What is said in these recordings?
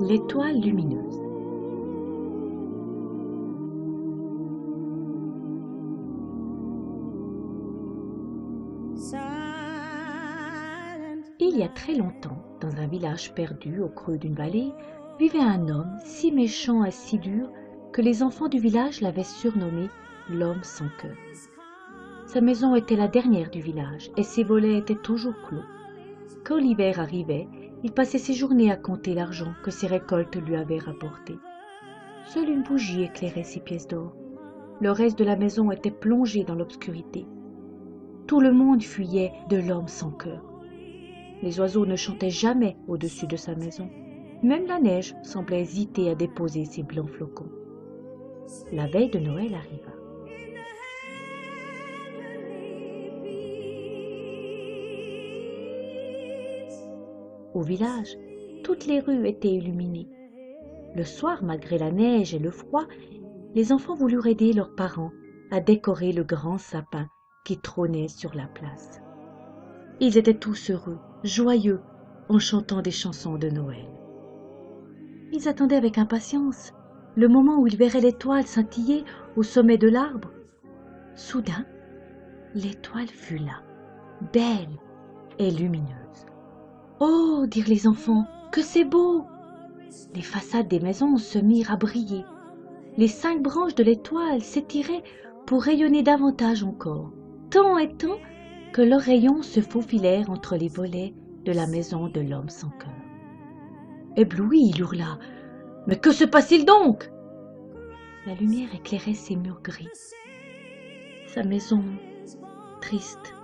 L'étoile lumineuse. Il y a très longtemps, dans un village perdu au creux d'une vallée, vivait un homme si méchant et si dur que les enfants du village l'avaient surnommé l'homme sans cœur. Sa maison était la dernière du village et ses volets étaient toujours clos. Quand l'hiver arrivait, il passait ses journées à compter l'argent que ses récoltes lui avaient rapporté. Seule une bougie éclairait ses pièces d'or. Le reste de la maison était plongé dans l'obscurité. Tout le monde fuyait de l'homme sans cœur. Les oiseaux ne chantaient jamais au-dessus de sa maison. Même la neige semblait hésiter à déposer ses blancs flocons. La veille de Noël arriva. Au village, toutes les rues étaient illuminées. Le soir, malgré la neige et le froid, les enfants voulurent aider leurs parents à décorer le grand sapin qui trônait sur la place. Ils étaient tous heureux, joyeux, en chantant des chansons de Noël. Ils attendaient avec impatience le moment où ils verraient l'étoile scintiller au sommet de l'arbre. Soudain, l'étoile fut là, belle et lumineuse. « Oh !» dirent les enfants, « que c'est beau !» Les façades des maisons se mirent à briller. Les 5 branches de l'étoile s'étiraient pour rayonner davantage encore, tant et tant que leurs rayons se faufilèrent entre les volets de la maison de l'homme sans cœur. Ébloui, il hurla, « Mais que se passe-t-il donc ?» La lumière éclairait ses murs gris, sa maison triste.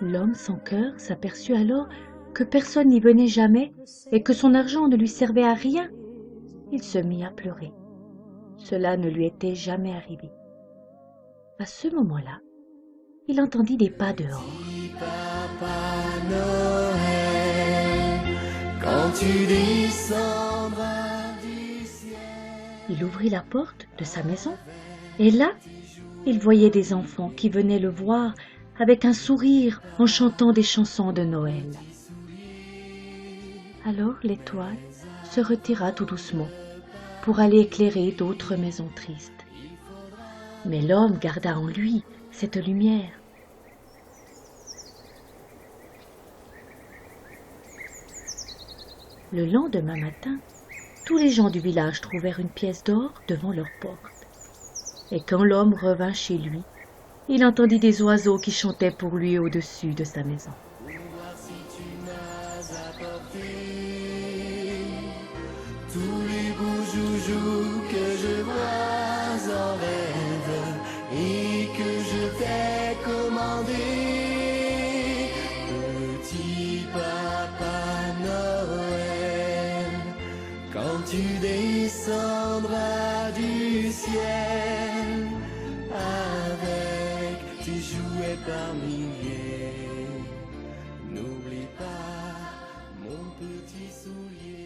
L'homme sans cœur s'aperçut alors que personne n'y venait jamais et que son argent ne lui servait à rien. Il se mit à pleurer. Cela ne lui était jamais arrivé. À ce moment-là, il entendit des pas dehors. Papa Noël, quand tu descendras du ciel. Il ouvrit la porte de sa maison et là, il voyait des enfants qui venaient le voir avec un sourire en chantant des chansons de Noël. Alors l'étoile se retira tout doucement pour aller éclairer d'autres maisons tristes. Mais l'homme garda en lui cette lumière. Le lendemain matin, tous les gens du village trouvèrent une pièce d'or devant leur porte. Et quand l'homme revint chez lui, il entendit des oiseaux qui chantaient pour lui au-dessus de sa maison. Voici tu m'as apporté tous les beaux joujoux que je vois en rêve et que je t'ai commandé. Petit Papa Noël, quand tu descendras du ciel avec tes jouets par milliers, n'oublie pas mon petit soulier.